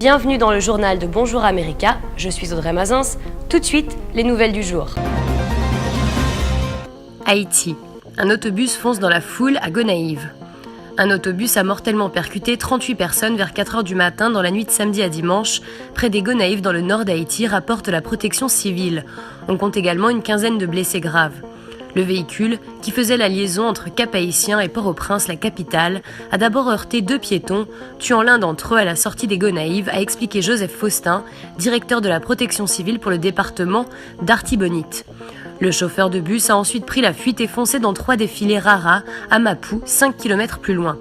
Bienvenue dans le journal de Bonjour America, je suis Audrey Mazins. Tout de suite, les nouvelles du jour. Haïti. Un autobus fonce dans la foule à Gonaïves. Un autobus a mortellement percuté 38 personnes vers 4h du matin dans la nuit de samedi à dimanche, près des Gonaïves dans le nord d'Haïti, rapporte la protection civile. On compte également une quinzaine de blessés graves. Le véhicule, qui faisait la liaison entre Cap-Haïtien et Port-au-Prince, la capitale, a d'abord heurté 2 piétons, tuant l'un d'entre eux à la sortie des Gonaïves, a expliqué Joseph Faustin, directeur de la protection civile pour le département d'Artibonite. Le chauffeur de bus a ensuite pris la fuite et foncé dans 3 défilés Rara à Mapou, 5 km plus loin.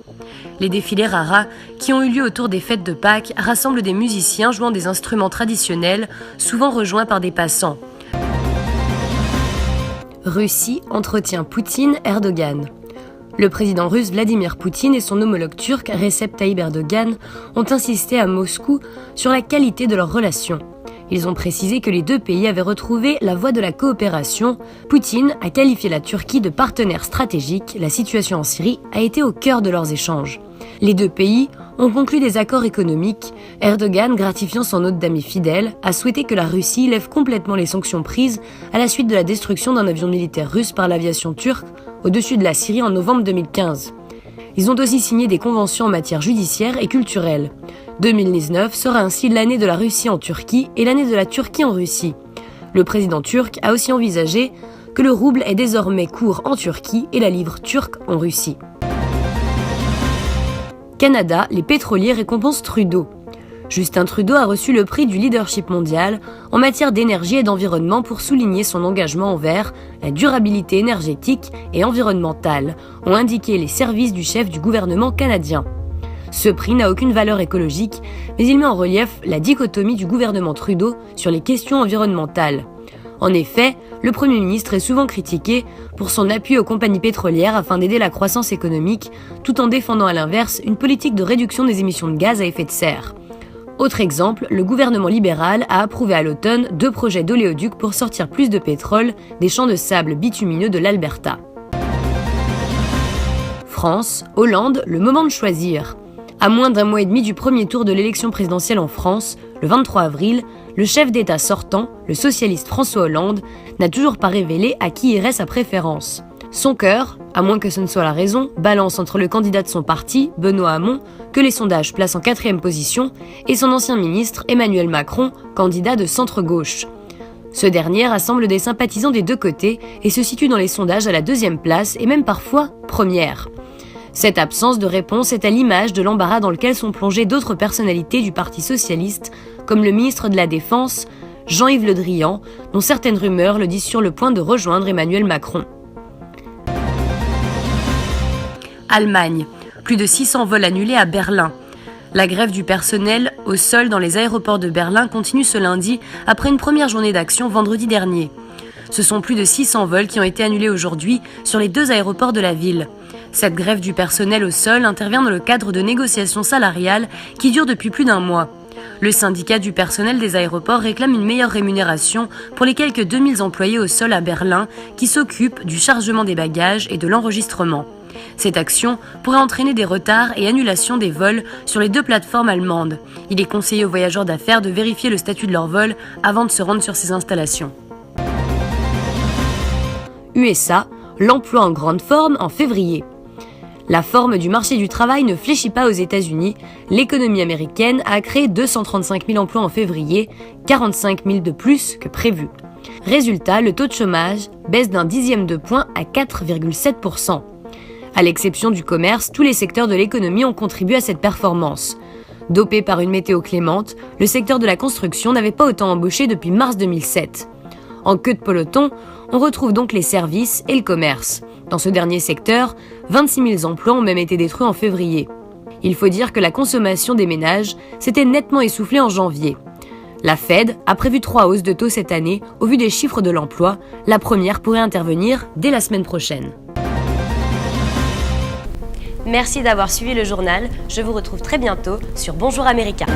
Les défilés Rara, qui ont eu lieu autour des fêtes de Pâques, rassemblent des musiciens jouant des instruments traditionnels, souvent rejoints par des passants. Russie entretient Poutine-Erdogan. Le président russe Vladimir Poutine et son homologue turc Recep Tayyip Erdogan ont insisté à Moscou sur la qualité de leurs relations. Ils ont précisé que les deux pays avaient retrouvé la voie de la coopération. Poutine a qualifié la Turquie de partenaire stratégique. La situation en Syrie a été au cœur de leurs échanges. Les deux pays ont conclu des accords économiques. Erdogan, gratifiant son hôte d'amis fidèle, a souhaité que la Russie lève complètement les sanctions prises à la suite de la destruction d'un avion militaire russe par l'aviation turque au-dessus de la Syrie en novembre 2015. Ils ont aussi signé des conventions en matière judiciaire et culturelle. 2019 sera ainsi l'année de la Russie en Turquie et l'année de la Turquie en Russie. Le président turc a aussi envisagé que le rouble est désormais court en Turquie et la livre turque en Russie. Canada, les pétroliers récompensent Trudeau. Justin Trudeau a reçu le prix du leadership mondial en matière d'énergie et d'environnement pour souligner son engagement envers la durabilité énergétique et environnementale, ont indiqué les services du chef du gouvernement canadien. Ce prix n'a aucune valeur écologique, mais il met en relief la dichotomie du gouvernement Trudeau sur les questions environnementales. En effet, le Premier ministre est souvent critiqué pour son appui aux compagnies pétrolières afin d'aider la croissance économique, tout en défendant à l'inverse une politique de réduction des émissions de gaz à effet de serre. Autre exemple, le gouvernement libéral a approuvé à l'automne 2 projets d'oléoducs pour sortir plus de pétrole des champs de sable bitumineux de l'Alberta. France, Hollande, le moment de choisir. À moins d'1 mois et demi du premier tour de l'élection présidentielle en France, le 23 avril, le chef d'État sortant, le socialiste François Hollande, n'a toujours pas révélé à qui irait sa préférence. Son cœur, à moins que ce ne soit la raison, balance entre le candidat de son parti, Benoît Hamon, que les sondages placent en 4e position, et son ancien ministre, Emmanuel Macron, candidat de centre-gauche. Ce dernier rassemble des sympathisants des deux côtés et se situe dans les sondages à la 2e place et même parfois première. Cette absence de réponse est à l'image de l'embarras dans lequel sont plongées d'autres personnalités du Parti socialiste, comme le ministre de la Défense, Jean-Yves Le Drian, dont certaines rumeurs le disent sur le point de rejoindre Emmanuel Macron. Allemagne. Plus de 600 vols annulés à Berlin. La grève du personnel au sol dans les aéroports de Berlin continue ce lundi après une première journée d'action vendredi dernier. Ce sont plus de 600 vols qui ont été annulés aujourd'hui sur les 2 aéroports de la ville. Cette grève du personnel au sol intervient dans le cadre de négociations salariales qui durent depuis plus d'1 mois. Le syndicat du personnel des aéroports réclame une meilleure rémunération pour les quelques 2000 employés au sol à Berlin qui s'occupent du chargement des bagages et de l'enregistrement. Cette action pourrait entraîner des retards et annulations des vols sur les 2 plateformes allemandes. Il est conseillé aux voyageurs d'affaires de vérifier le statut de leur vol avant de se rendre sur ces installations. USA, l'emploi en grande forme en février. La forme du marché du travail ne fléchit pas aux États-Unis. L'économie américaine a créé 235 000 emplois en février, 45 000 de plus que prévu. Résultat, le taux de chômage baisse d'0,1 de point à 4,7%. À l'exception du commerce, tous les secteurs de l'économie ont contribué à cette performance. Dopé par une météo clémente, le secteur de la construction n'avait pas autant embauché depuis mars 2007. En queue de peloton, on retrouve donc les services et le commerce. Dans ce dernier secteur, 26 000 emplois ont même été détruits en février. Il faut dire que la consommation des ménages s'était nettement essoufflée en janvier. La Fed a prévu 3 hausses de taux cette année. Au vu des chiffres de l'emploi, la première pourrait intervenir dès la semaine prochaine. Merci d'avoir suivi le journal. Je vous retrouve très bientôt sur Bonjour America.